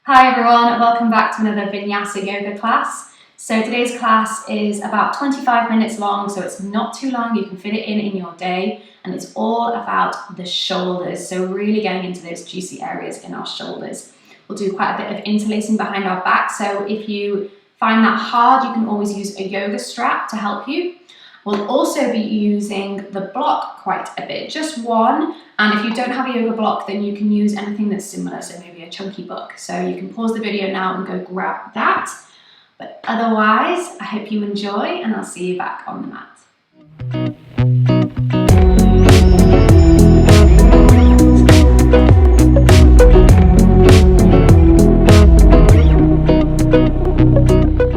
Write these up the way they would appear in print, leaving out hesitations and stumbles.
Hi everyone, welcome back to another Vinyasa yoga class. So today's class is about 25 minutes long, so it's not too long, you can fit it in your day, and it's all about the shoulders, so really getting into those juicy areas in our shoulders. We'll do quite a bit of interlacing behind our back, so if you find that hard, you can always use a yoga strap to help you. We'll also be using the block quite a bit, just one, and if you don't have a yoga block, then you can use anything that's similar, so maybe a chunky book. So you can pause the video now and go grab that. But otherwise, I hope you enjoy, and I'll see you back on the mat.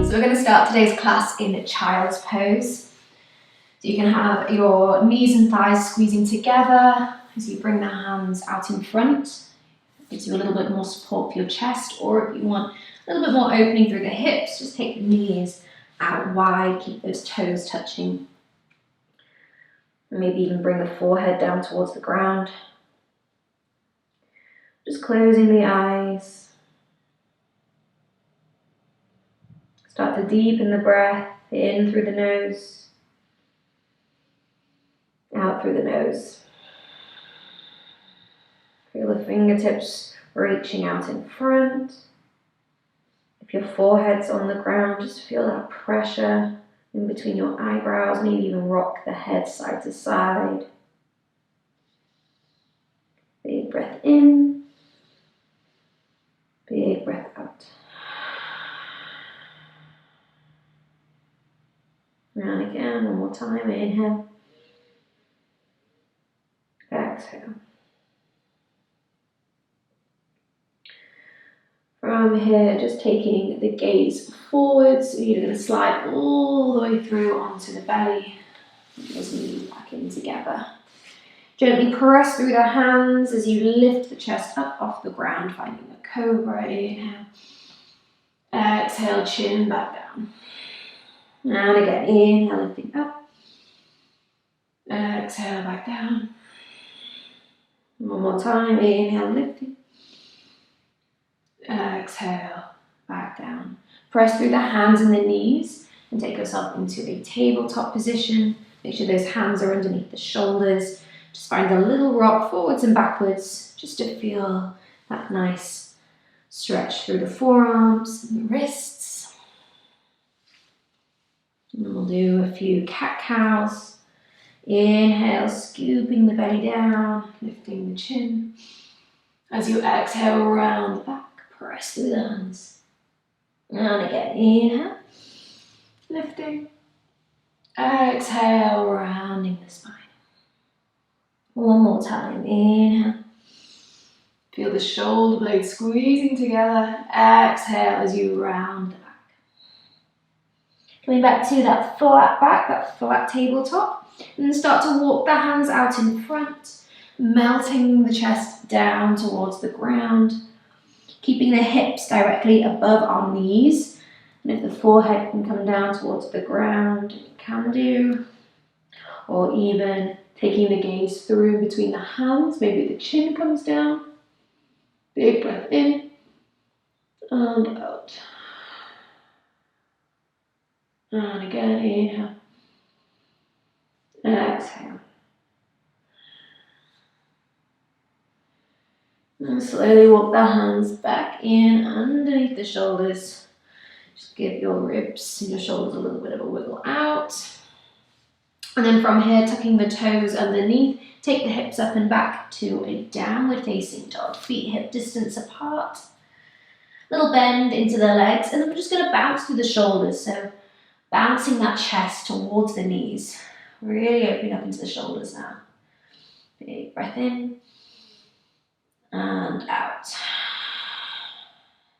So we're going to start today's class in a child's pose. So you can have your knees and thighs squeezing together as you bring the hands out in front. It gives you a little bit more support for your chest, or if you want a little bit more opening through the hips, just take the knees out wide, keep those toes touching. Maybe even bring the forehead down towards the ground. Just closing the eyes. Start to deepen the breath in through the nose. Out through the nose. Feel the fingertips reaching out in front. If your forehead's on the ground, just feel that pressure in between your eyebrows. Maybe even rock the head side to side. Big breath in. Big breath out. And again, one more time. Inhale. Exhale. From here, just taking the gaze forwards, so you're going to slide all the way through onto the belly. Those knees back in together. Gently press through the hands as you lift the chest up off the ground, finding a cobra. Inhale. Exhale, chin back down. And again, inhale, lifting up. Exhale, back down. One more time, inhale, lifting. Exhale, back down. Press through the hands and the knees and take yourself into a tabletop position. Make sure those hands are underneath the shoulders. Just find a little rock forwards and backwards just to feel that nice stretch through the forearms and the wrists. And we'll do a few cat-cows. Inhale, scooping the belly down, lifting the chin. As you exhale, round the back, press through the hands. And again, inhale, lifting. Exhale, rounding the spine. One more time, inhale. Feel the shoulder blades squeezing together. Exhale as you round the back. Coming back to that flat back, that flat tabletop. And start to walk the hands out in front, melting the chest down towards the ground, keeping the hips directly above our knees. And if the forehead can come down towards the ground, you can do. Or even taking the gaze through between the hands, maybe the chin comes down. Big breath in and out. And again, inhale. Exhale. And slowly walk the hands back in underneath the shoulders. Just give your ribs and your shoulders a little bit of a wiggle out. And then from here, tucking the toes underneath, take the hips up and back to a downward facing dog. Feet hip distance apart. Little bend into the legs, and then we're just going to bounce through the shoulders. So bouncing that chest towards the knees. Really opening up into the shoulders now. Big breath in and out.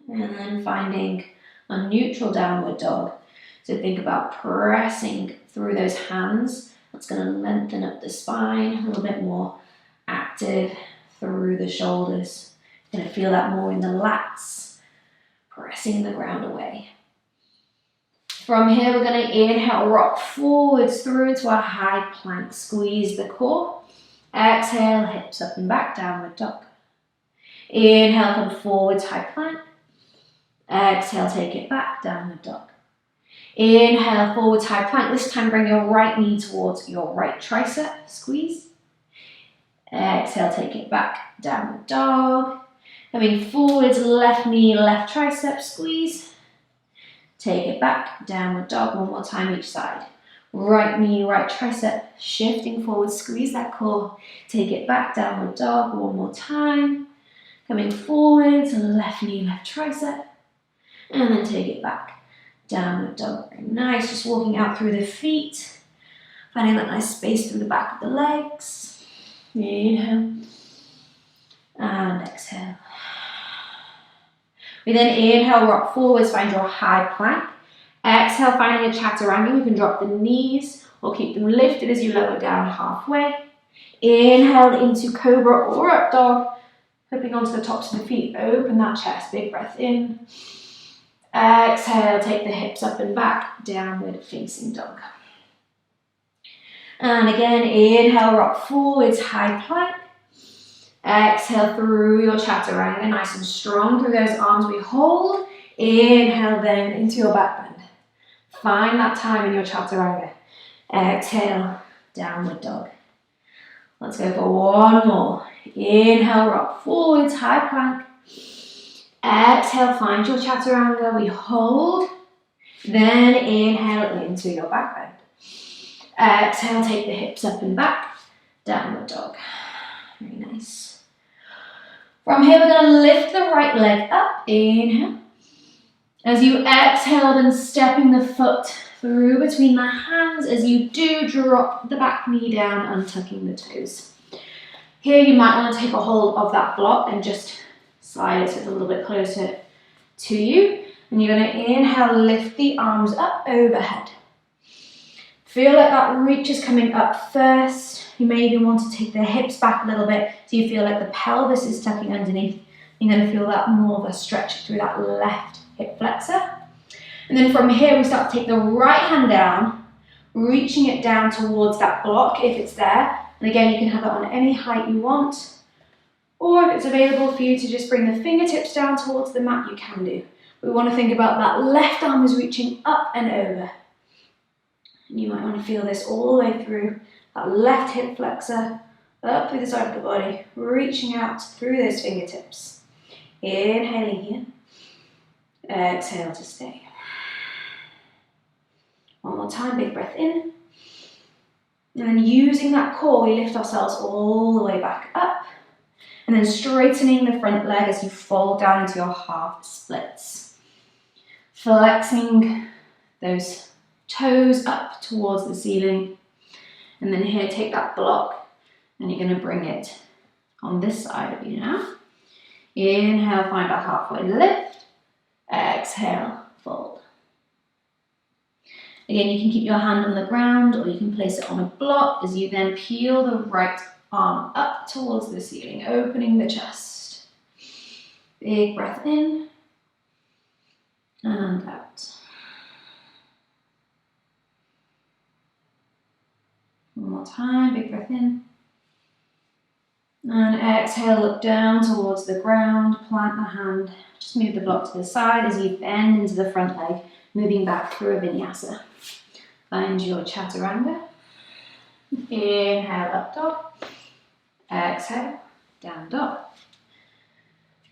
And then finding a neutral downward dog. So think about pressing through those hands. That's going to lengthen up the spine, a little bit more active through the shoulders. You're going to feel that more in the lats, pressing the ground away. From here, we're going to inhale, rock forwards through into our high plank. Squeeze the core. Exhale, hips up and back, downward dog. Inhale, come forwards, high plank. Exhale, take it back, downward dog. Inhale, forwards high plank. This time bring your right knee towards your right tricep, squeeze. Exhale, take it back, downward dog. Coming forwards, left knee, left tricep, squeeze. Take it back, downward dog, one more time each side. Right knee, right tricep, shifting forward, squeeze that core. Take it back, downward dog, one more time. Coming forwards, left knee, left tricep. And then take it back, downward dog. Very nice, just walking out through the feet. Finding that nice space through the back of the legs. Inhale. And exhale. We then inhale, rock forwards, find your high plank. Exhale, finding a chaturanga. You can drop the knees or keep them lifted as you lower down halfway. Inhale into cobra or up dog. Flipping onto the tops of the feet, open that chest, big breath in. Exhale, take the hips up and back, downward facing dog. And again, inhale, rock forwards, high plank. Exhale through your chaturanga, nice and strong through those arms we hold. Inhale then into your back bend. Find that time in your chaturanga. Exhale, downward dog. Let's go for one more. Inhale, rock forwards, high plank. Exhale, find your chaturanga, we hold. Then inhale into your back bend. Exhale, take the hips up and back, downward dog. Very nice. From here, we're going to lift the right leg up. Inhale. As you exhale, then stepping the foot through between the hands. As you do, drop the back knee down, untucking the toes. Here, you might want to take a hold of that block and just slide it so it's a little bit closer to you. And you're going to inhale, lift the arms up overhead. Feel like that reach is coming up first. You may even want to take the hips back a little bit so you feel like the pelvis is tucking underneath. You're going to feel that more of a stretch through that left hip flexor. And then from here, we start to take the right hand down, reaching it down towards that block if it's there. And again, you can have it on any height you want. Or if it's available for you to just bring the fingertips down towards the mat, you can do. We want to think about that left arm is reaching up and over. And you might want to feel this all the way through that left hip flexor, up through the side of the body, reaching out through those fingertips. Inhaling here. Exhale to stay. One more time, big breath in. And then using that core, we lift ourselves all the way back up. And then straightening the front leg as you fold down into your half splits. Flexing those toes up towards the ceiling. And then here, take that block and you're going to bring it on this side of you now. Inhale, find a halfway lift. Exhale, fold. Again, you can keep your hand on the ground or you can place it on a block as you then peel the right arm up towards the ceiling, opening the chest. Big breath in and out. One more time, big breath in. And exhale, look down towards the ground, plant the hand. Just move the block to the side as you bend into the front leg, moving back through a vinyasa. Find your chaturanga. Inhale, up dog. Exhale, down dog.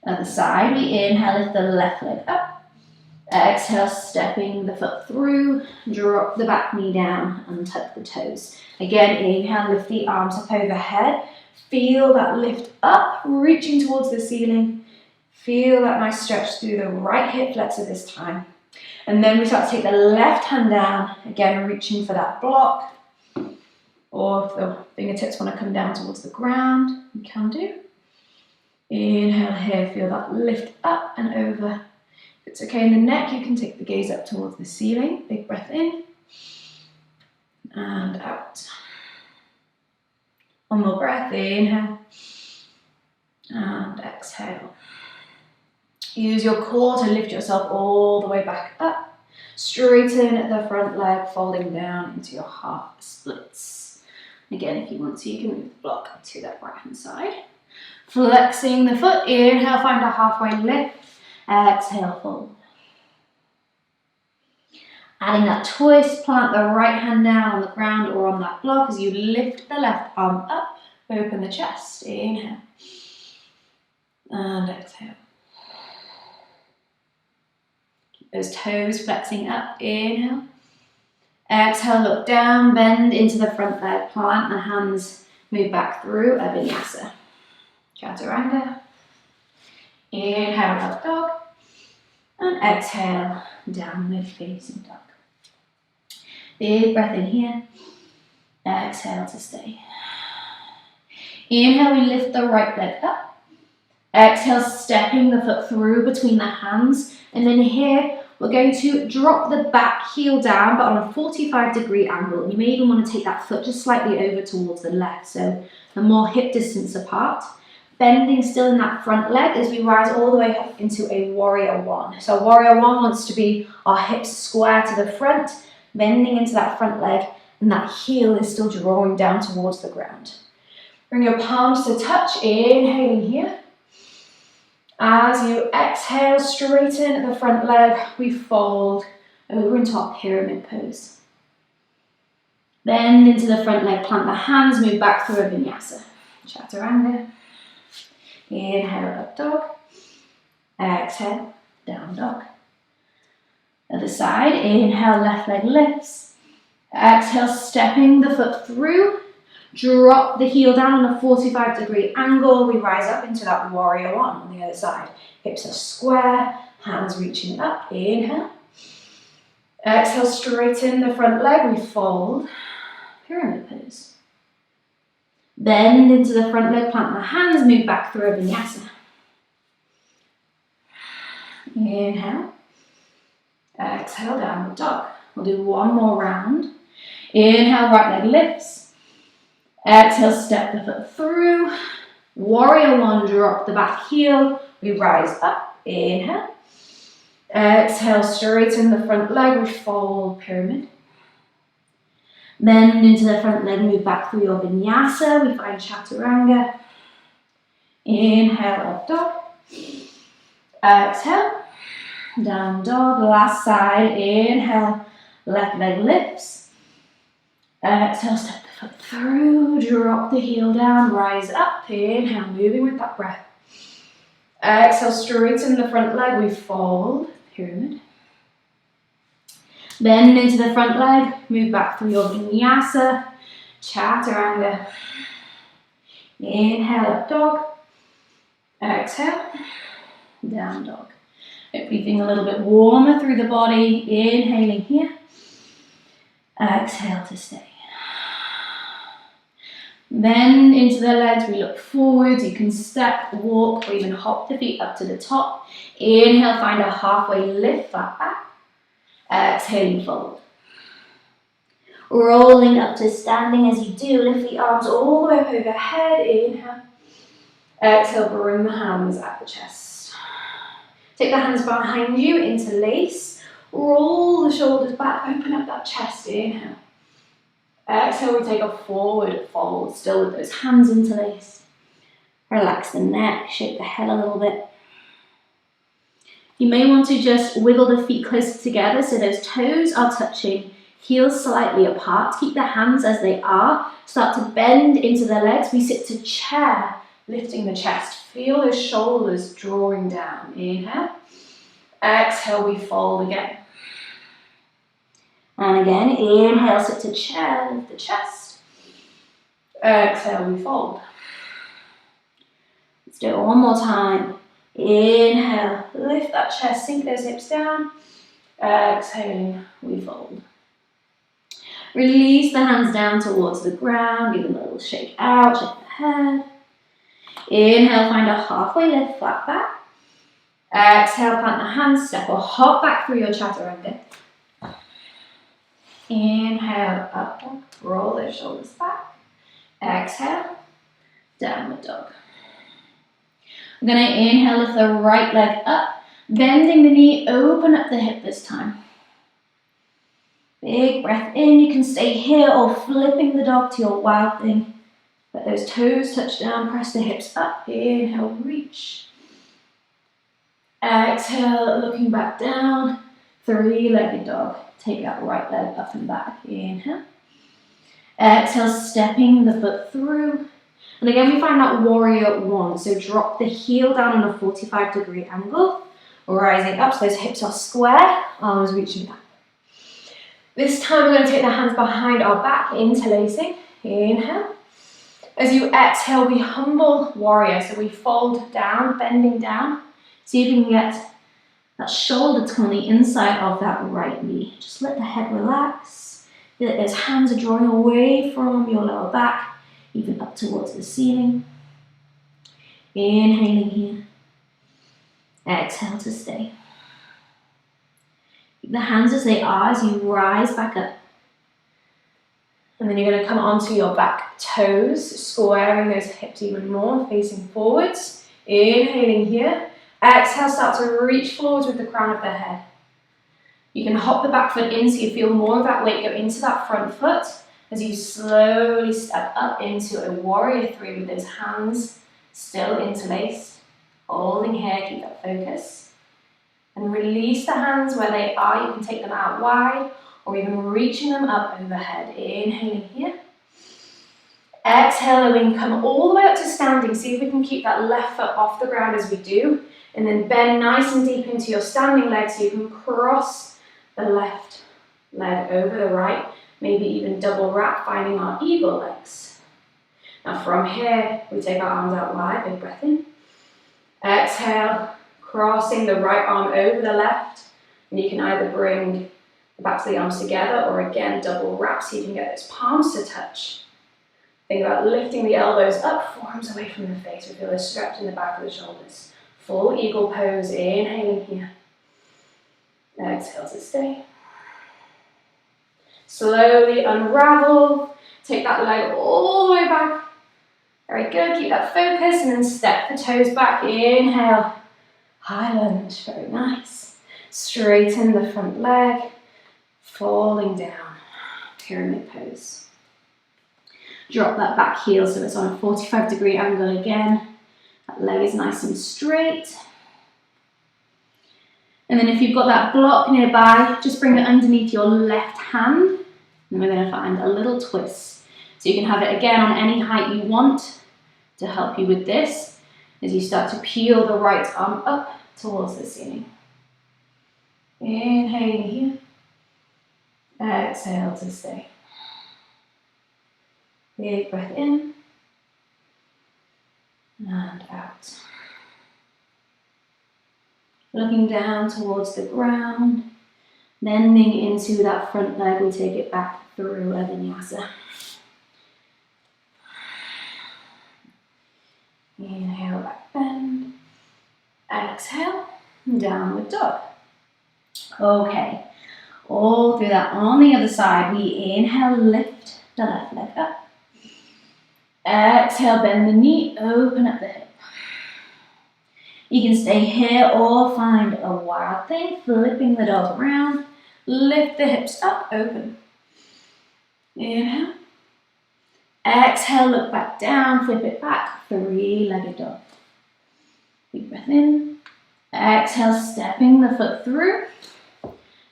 Other side, we inhale, lift the left leg up. Exhale, stepping the foot through, drop the back knee down, untuck the toes. Again, inhale, lift the arms up overhead. Feel that lift up, reaching towards the ceiling. Feel that nice stretch through the right hip flexor this time. And then we start to take the left hand down, again reaching for that block. Or if the fingertips want to come down towards the ground, you can do. Inhale here, feel that lift up and over. If it's okay in the neck, you can take the gaze up towards the ceiling. Big breath in and out. One more breath, inhale and exhale. Use your core to lift yourself all the way back up. Straighten the front leg, folding down into your half splits. Again, if you want to, you can move the block to that right hand side. Flexing the foot, inhale, find a halfway lift. Exhale, fold. Adding that twist, plant the right hand down on the ground or on that block as you lift the left arm up, open the chest, inhale, and exhale. Keep those toes flexing up, inhale. Exhale, look down, bend into the front leg, plant the hands, move back through a Vinyasa. Chaturanga. Inhale, up dog. And exhale, downward facing dog. Big breath in here. Exhale to stay. Inhale, we lift the right leg up. Exhale, stepping the foot through between the hands. And then here, we're going to drop the back heel down, but on a 45-degree angle. And you may even want to take that foot just slightly over towards the left, so a more hip distance apart. Bending still in that front leg as we rise all the way up into a warrior one. So warrior one wants to be our hips square to the front, bending into that front leg, and that heel is still drawing down towards the ground. Bring your palms to touch, inhaling here. As you exhale, straighten the front leg, we fold over into our pyramid pose. Bend into the front leg, plant the hands, move back through a Vinyasa. Chaturanga. Inhale, up dog. Exhale, down dog. Other side, inhale, left leg lifts. Exhale, stepping the foot through. Drop the heel down on a 45-degree angle. We rise up into that warrior one on the other side. Hips are square, hands reaching up. Inhale. Exhale, straighten the front leg. We fold. Pyramid pose. Bend into the front leg, plant the hands, move back through a Vinyasa. Inhale. Exhale, downward dog. We'll do one more round. Inhale, right leg lifts. Exhale, step the foot through. Warrior one, drop the back heel. We rise up. Inhale. Exhale, straighten the front leg. We fold, pyramid. Bend into the front leg, move back through your Vinyasa. We find Chaturanga. Inhale, up dog. Exhale, down dog. Last side, inhale, left leg lifts. Exhale, step the foot through, drop the heel down, rise up. Inhale, moving with that breath. Exhale, straighten the front leg, we fold, pyramid. Bend into the front leg, move back through your Vinyasa, Chaturanga. Inhale, up dog. Exhale, down dog. Hopefully feeling a little bit warmer through the body. Inhaling here. Exhale to stay. Bend into the legs, we look forward. You can step, walk, or even hop the feet up to the top. Inhale, find a halfway lift, flat back. Exhaling, fold. Rolling up to standing as you do. Lift the arms all the way up overhead. Inhale. Exhale, bring the hands at the chest. Take the hands behind you, interlace. Roll the shoulders back, open up that chest. Inhale. Exhale, we take a forward fold, still with those hands interlaced. Relax the neck, shake the head a little bit. You may want to just wiggle the feet closer together so those toes are touching, heels slightly apart. Keep the hands as they are. Start to bend into the legs. We sit to chair, lifting the chest. Feel those shoulders drawing down. Inhale. Exhale, we fold again. And again, inhale, sit to chair, lift the chest. Exhale, we fold. Let's do it one more time. Inhale, lift that chest, sink those hips down. Exhaling, we fold. Release the hands down towards the ground, give them a little shake out, shake the head. Inhale, find a halfway lift, flat back. Exhale, plant the hands, step or hop back through your Chaturanga. Inhale, up dog, roll those shoulders back. Exhale, downward dog. We're going to inhale, lift the right leg up, bending the knee, open up the hip this time. Big breath in, you can stay here or flipping the dog to your wild thing. Let those toes touch down, press the hips up, inhale, reach. Exhale, looking back down, three-legged dog. take that right leg up and back. Inhale. Exhale, stepping the foot through. And again, we find that warrior one. So drop the heel down on a 45-degree angle, rising up so those hips are square, arms reaching back. This time we're going to take the hands behind our back, interlacing. Inhale. As you exhale, we humble warrior. So we fold down, bending down. See if you can get that shoulder to come on the inside of that right knee. Just let the head relax. Feel that those hands are drawing away from your lower back, even up towards the ceiling. Inhaling here. Exhale to stay. Keep the hands as they are as you rise back up. And then you're going to come onto your back toes, squaring those hips even more, facing forwards. Inhaling here. Exhale, start to reach forwards with the crown of the head. You can hop the back foot in so you feel more of that weight go into that front foot as you slowly step up into a warrior three with those hands still interlaced. Holding here, keep that focus. And release the hands where they are. You can take them out wide or even reaching them up overhead. Inhaling here. Exhaling, come all the way up to standing. See if we can keep that left foot off the ground as we do. And then bend nice and deep into your standing leg so you can cross the left leg over the right. Maybe even double wrap, finding our eagle legs. Now from here, we take our arms out wide, big breath in. Exhale, crossing the right arm over the left. And you can either bring the backs of the arms together or again, double wrap so you can get those palms to touch. Think about lifting the elbows up, forearms away from the face. We feel a stretch in the back of the shoulders. Full eagle pose, inhaling here. Exhale to stay. Slowly unravel. Take that leg all the way back. Very good, keep that focus and then step the toes back. Inhale, high lunge, very nice. Straighten the front leg, falling down, pyramid pose. Drop that back heel so it's on a 45-degree angle again. That leg is nice and straight. And then if you've got that block nearby, just bring it underneath your left hand. And we're going to find a little twist. So you can have it again on any height you want to help you with this as you start to peel the right arm up towards the ceiling. Inhaling here. Exhale to stay. Big breath in and out. Looking down towards the ground, bending into that front leg, we take it back through a vinyasa. Inhale, back bend. Exhale, downward dog. Okay, all through that on the other side, we inhale, lift the left leg up. Exhale, bend the knee, open up the hip. You can stay here or find a wild thing, flipping the dog around. Lift the hips up, open. Inhale. Exhale, look back down, flip it back, three-legged dog. Big breath in. Exhale, stepping the foot through.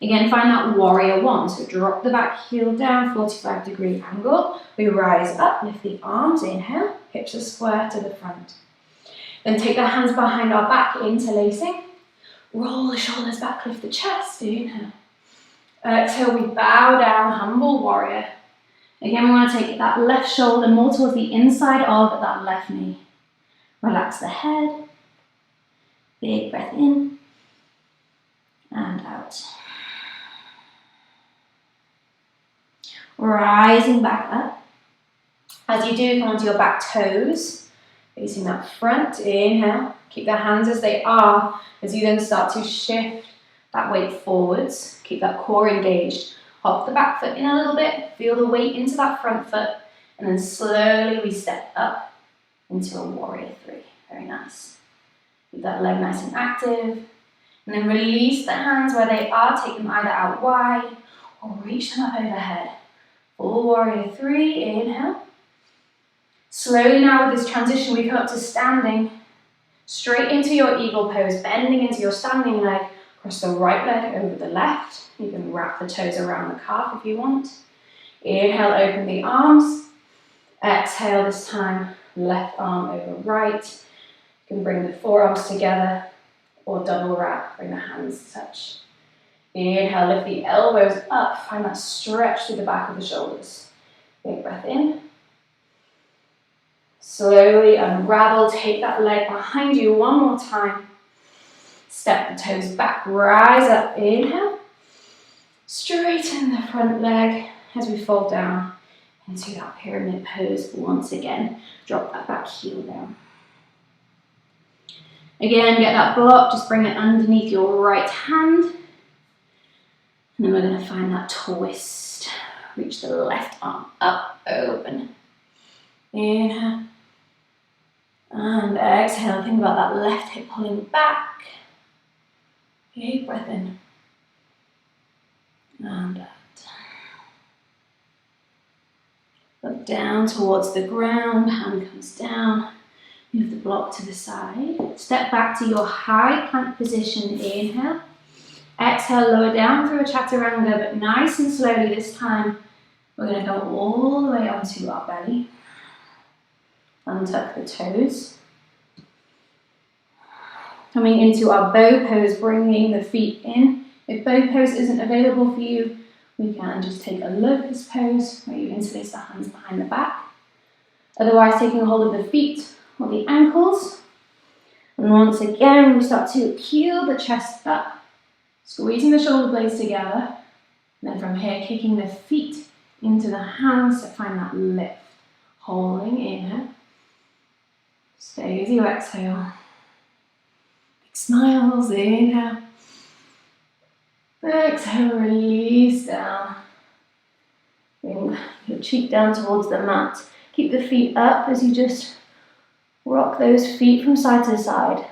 Again, find that warrior one. So drop the back heel down, 45-degree angle. We rise up, lift the arms, inhale, hips are square to the front. Then take the hands behind our back, interlacing. Roll the shoulders back, lift the chest, inhale. Exhale, we bow down, humble warrior. Again, we want to take that left shoulder more towards the inside of that left knee. Relax the head. Big breath in and out. Rising back up. As you do, come onto your back toes, facing that front. Inhale. Keep the hands as they are as you then start to shift that weight forwards. Keep that core engaged. Hop the back foot in a little bit, feel the weight into that front foot, and then slowly we step up into a warrior three. Very nice. Keep that leg nice and active, and then release the hands where they are. Take them either out wide or reach them up overhead. Full warrior three, inhale. Slowly now with this transition, we come up to standing, straight into your eagle pose, bending into your standing leg, Cross the right leg over the left. You can wrap the toes around the calf if you want. Inhale, open the arms. Exhale this time, left arm over right. You can bring the forearms together or double wrap, bring the hands to touch. Inhale, lift the elbows up, find that stretch through the back of the shoulders. Big breath in. Slowly unravel, take that leg behind you one more time. Step the toes back, rise up, inhale. Straighten the front leg as we fold down into that pyramid pose once again. Drop that back heel down. Again, get that block, just bring it underneath your right hand. And then we're going to find that twist. Reach the left arm up, open. Inhale. And exhale, think about that left hip pulling back. Big breath in. And out. Look down towards the ground, hand comes down. Move the block to the side. Step back to your high plank position, inhale. Exhale, lower down through a Chaturanga, but nice and slowly this time. We're going to go all the way onto our belly. Untuck the toes. Coming into our bow pose, bringing the feet in. If bow pose isn't available for you, we can just take a locust pose where you interlace the hands behind the back. Otherwise, taking a hold of the feet or the ankles. And once again, we start to peel the chest up, squeezing the shoulder blades together. And then from here, kicking the feet into the hands to find that lift. Holding, inhale. Stay as you exhale. Big smiles, inhale. Exhale, release down. Bring your cheek down towards the mat. Keep the feet up as you just rock those feet from side to side.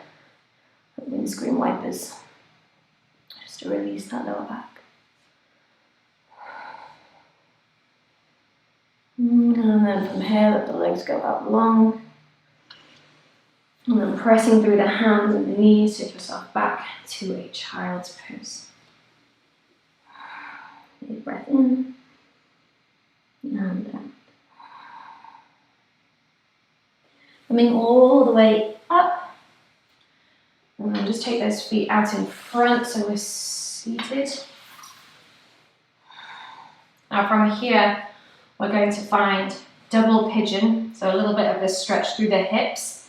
Windscreen wipers. Just to release that lower back. And then from here, let the legs go out long. And then pressing through the hands and the knees, take yourself back to a child's pose. Big breath in. And out. Coming all the way up. And then just take those feet out in front so we're seated. Now from here, we're going to find double pigeon. So a little bit of a stretch through the hips.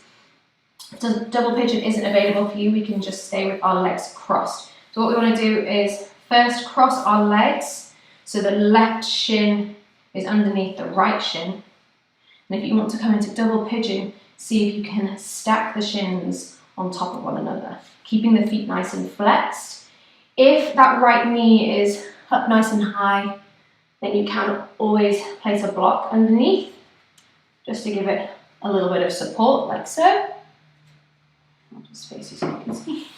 If double pigeon isn't available for you, we can just stay with our legs crossed. So what we want to do is first cross our legs so the left shin is underneath the right shin. And if you want to come into double pigeon, see if you can stack the shins on top of one another, keeping the feet nice and flexed. If that right knee is up nice and high, then you can always place a block underneath, just to give it a little bit of support, like so. I'll just face you so you can see.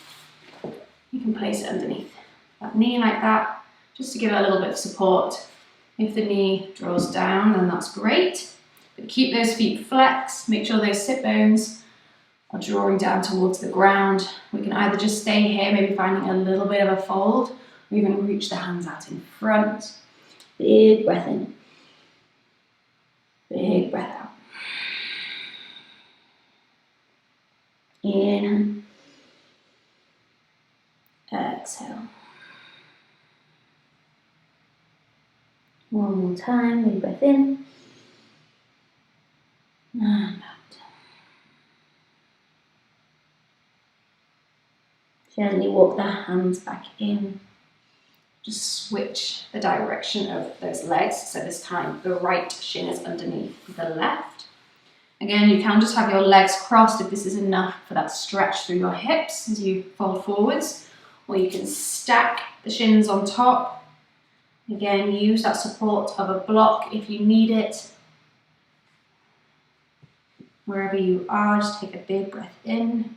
You can place it underneath that knee like that, just to give it a little bit of support. If the knee draws down, then that's great. But keep those feet flexed, make sure those sit bones are drawing down towards the ground. We can either just stay here, maybe finding a little bit of a fold, or even reach the hands out in front. Big breath in. Big breath out. Inhale. Exhale. One more time, big breath in. And out. Gently walk the hands back in. Just switch the direction of those legs. So this time the right shin is underneath the left. Again, you can just have your legs crossed if this is enough for that stretch through your hips as you fold forwards. Or you can stack the shins on top. Again, use that support of a block if you need it. Wherever you are, just take a big breath in.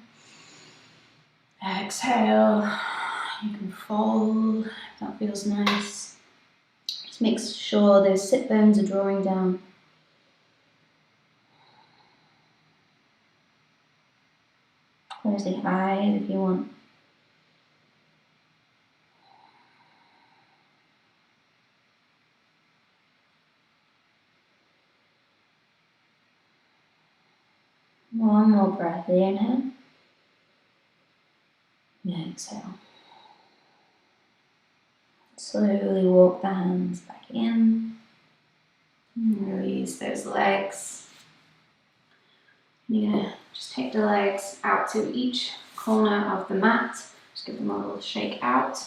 Exhale. You can fold if that feels nice. Just make sure those sit bones are drawing down. Close the eyes if you want. One more breath, inhale. Exhale. Slowly walk the hands back in. Release those legs. You're going to just take the legs out to each corner of the mat. Just give them a little shake out.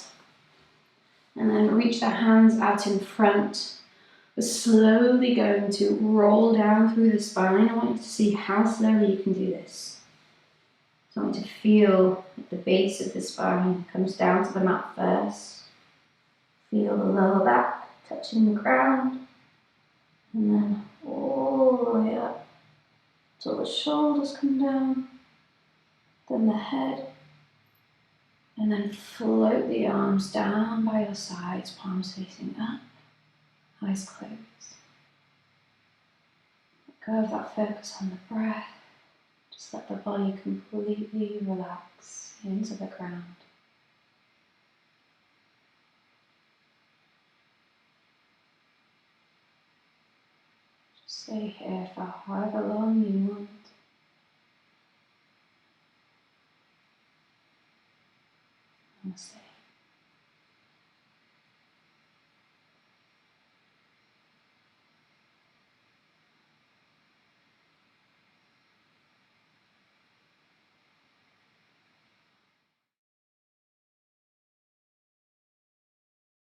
And then reach the hands out in front. We're slowly going to roll down through the spine. I want you to see how slowly you can do this. So I want you to feel at the base of the spine comes down to the mat first. Feel the lower back touching the ground. And then all the way up till the shoulders come down. Then the head. And then float the arms down by your sides, palms facing up, eyes closed. Let go of that focus on the breath. Just let the body completely relax into the ground. Just stay here for however long you want. Namaste.